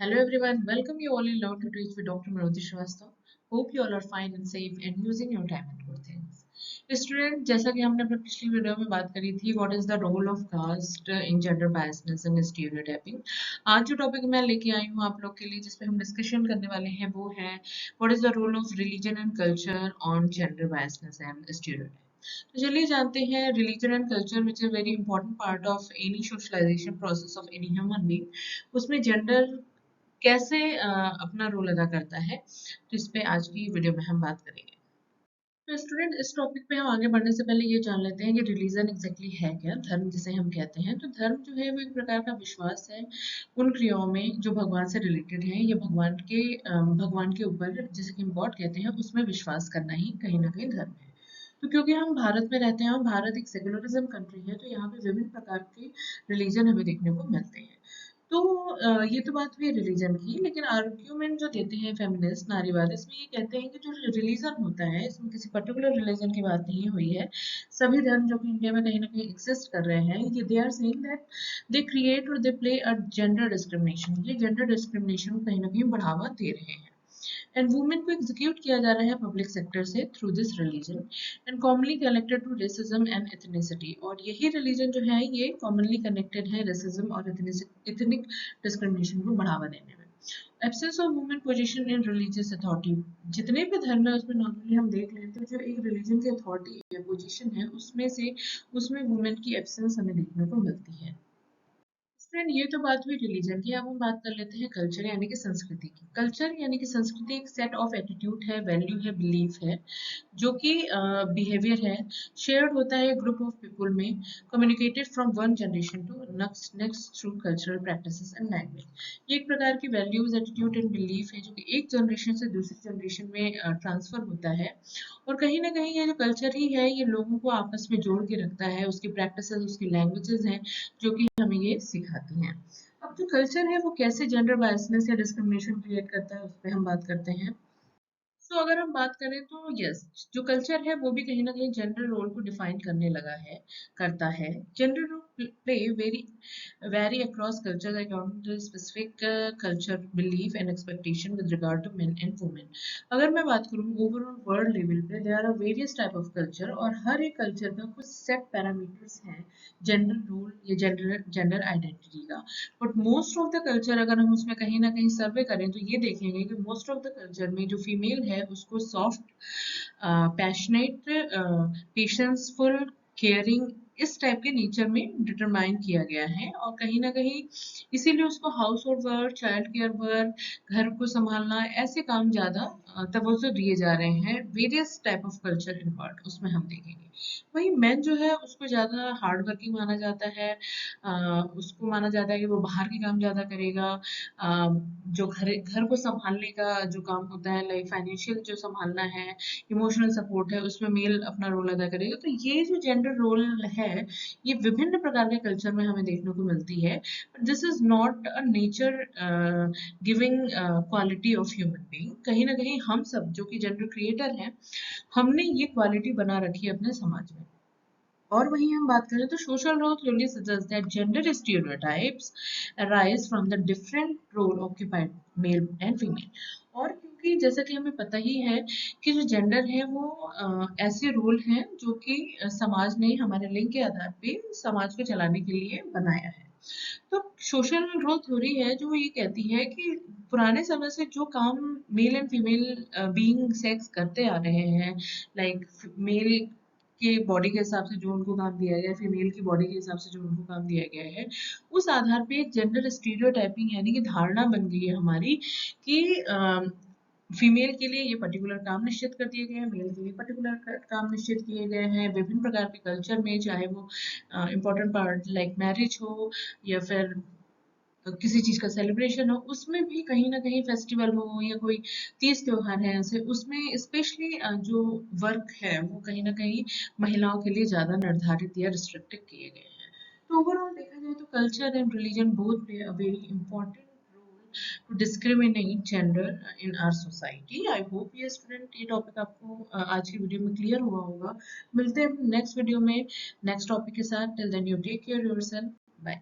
Hello everyone, welcome you all in Learn to Teach with Dr. Maroti Shrivastava. Hope you all are fine and safe and using your time and good things. Student, जैसा कि हमने अपने पिछली video में बात करी थी, what is the role of caste in gender biasness and stereotyping. आज जो टॉपिक मैं लेके आई हूँ आप लोग के लिए, जिस पे हम डिस्कशन करने वाले हैं, वो है what is the role of religion and culture on gender biasness and stereotype. तो चलिए जानते हैं, religion and culture which is very important part of any socialization process of any human being, उसमें जेंडर कैसे अपना रोल अदा करता है, तो इस पे आज की वीडियो में हम बात करेंगे। तो स्टूडेंट, इस टॉपिक पे हम आगे बढ़ने से पहले ये जान लेते हैं कि रिलीजन एग्जैक्टली है क्या, धर्म जिसे हम कहते हैं। तो धर्म जो है वो एक प्रकार का विश्वास है उन क्रियाओं में जो भगवान से रिलेटेड है, या भगवान के ऊपर, जिसे कि हम गॉड कहते हैं, उसमें विश्वास करना ही कहीं ना कहीं धर्म है। तो क्योंकि हम भारत में रहते हैं और भारत एक सेकुलरिज्म कंट्री है, तो यहाँ पे विभिन्न प्रकार के रिलीजन हमें देखने को मिलते हैं। तो ये तो बात हुई रिलीजन की, लेकिन आर्ग्यूमेंट जो देते हैं फेमिनिस्ट नारीवाद, इसमें ये कहते हैं कि जो रिलीजन होता है, इसमें किसी पर्टिकुलर रिलीजन की बात नहीं हुई है। सभी धर्म जो कि इंडिया में कहीं ना कहीं एग्जिस्ट कर रहे हैं, ये they are saying that they create और they play a gender discrimination. ये जेंडर डिस्क्रिमिनेशन को कहीं ना कहीं बढ़ावा दे रहे हैं, एंड वुमेन को एग्जीक्यूट किया जा रहा है पब्लिक सेक्टर से through this religion, and commonly connected to racism and ethnicity. और यही रिलीजन जो है ये कॉमनली कनेक्टेड है रेसिज्म और एथनिक डिस्क्रिमिनेशन को बढ़ावा देने में। Absence of women position in religious authority, जितने भी धर्म है उसमें नॉर्मली हम देख लेते हैं, जो एक रिलीजन की अथॉरिटी या पोजीशन है उसमें वुमेन की एब्सेंस हमें देखने को मिलती है। फ्रेंड, ये तो बात हुई रिलीजन की। अब हम बात कर लेते हैं कल्चर यानी कि संस्कृति की। कल्चर यानी कि संस्कृति एक सेट ऑफ एटीट्यूड है, वैल्यू है, बिलीफ है, जो कि बिहेवियर है, शेयर्ड होता है ग्रुप ऑफ पीपल में, communicated from one generation to next through cultural practices and language. ये एक प्रकार की वैल्यूज, एटीट्यूड एंड बिलीफ है, जो कि एक जनरेशन से दूसरी जनरेशन में ट्रांसफर होता है। और कहीं ना कहीं ये जो कल्चर ही है, ये लोगों को आपस में जोड़ के रखता है। उसकी प्रैक्टिसेस, उसकी लैंग्वेजेस हैं जो कि हमें ये सिखाती हैं। अब जो कल्चर है वो कैसे जेंडर बायसनेस या डिस्क्रिमिनेशन क्रिएट करता है, उस पर हम बात करते हैं। तो अगर हम बात करें तो यस, जो कल्चर है वो भी कहीं ना कहीं जेंडर रोल को डिफाइन करने लगा है, करता है। Gender role play very vary across cultures according to specific culture, belief and expectation with regard to men and women. अगर मैं बात करूँ ओवरऑल वर्ल्ड लेवल पे, there are various type of culture, और हर एक कल्चर का कुछ सेट पैरामीटर्स हैं जेंडर रोल या जेंडर आइडेंटिटी का। But most of the culture, अगर हम उसमें कहीं ना कहीं सर्वे करें, तो ये देखेंगे कि मोस्ट ऑफ द कल्चर में जो फीमेल है उसको सॉफ्ट, पैशनेट, पेशेंसफुल, केयरिंग, इस टाइप के नेचर में डिटरमाइन किया गया है। और कहीं ना कहीं इसीलिए उसको house hold work, child care work, घर को संभालना, ऐसे काम ज्यादा तवज्जो दिए जा रहे हैं। Various type of culture involve उसमें हम देखेंगे। वही मैन जो है उसको ज्यादा हार्ड वर्किंग माना जाता है, उसको माना जाता है कि वो बाहर के काम ज्यादा करेगा, जो घर को संभालने का जो काम होता है, लाइक फाइनेंशियल जो संभालना है, इमोशनल सपोर्ट है, उसमें मेल अपना रोल अदा करेगा। तो ये जो जेंडर रोल है, ये विभिन्न प्रकार के कल्चर में हमें देखने को मिलती है। This is not a nature giving quality of human being. कहीं ना कहीं हम सब जो कि जेंडर क्रिएटर हैं, हमने ये क्वालिटी बना रखी है अपने समाज में। और वहीं हम बात करें तो social role clearly suggest that gender stereotypes arise from the different role occupied male and female। और क्योंकि जैसा कि हमें पता ही है कि जो जेंडर है वो ऐसे रोल हैं जो कि समाज ने हमारे लिंग के आधार पे समाज को चलाने के लिए बनाया है। तो सोशल रोल थ्योरी है जो ये कहती है कि पुराने समय से जो काम male and female being sex करते आ रहे हैं, लाइक मेल के बॉडी के हिसाब से जो उनको काम दिया गया है, फीमेल की बॉडी के हिसाब से जो उनको काम दिया गया है, उस आधार पे एक जेंडर स्टीरियोटाइपिंग यानी कि धारणा बन गई है हमारी कि फीमेल के लिए ये पर्टिकुलर काम निश्चित कर दिए गए हैं, मेल के लिए पर्टिकुलर काम निश्चित किए गए हैं। विभिन्न प्रकार के कल्चर में, चाहे वो इम्पोर्टेंट पार्ट लाइक मैरिज हो, या फिर किसी चीज का सेलिब्रेशन हो, उसमें भी कहीं ना कहीं फेस्टिवल हो या कोई तीज त्योहार है ऐसे, उसमें स्पेशली जो वर्क है वो कहीं ना कहीं महिलाओं के लिए ज्यादा निर्धारित या रिस्ट्रिक्टेड किए गए हैं। तो ओवरऑल देखा जाए तो culture and religion both play a very important to discriminate gender in our society। I hope ये स्टूडेंट ये टॉपिक आपको आज की वीडियो में क्लियर हुआ होगा। मिलते हैं नेक्स्ट वीडियो में नेक्स्ट टॉपिक के साथ। Till then you take care yourself, bye.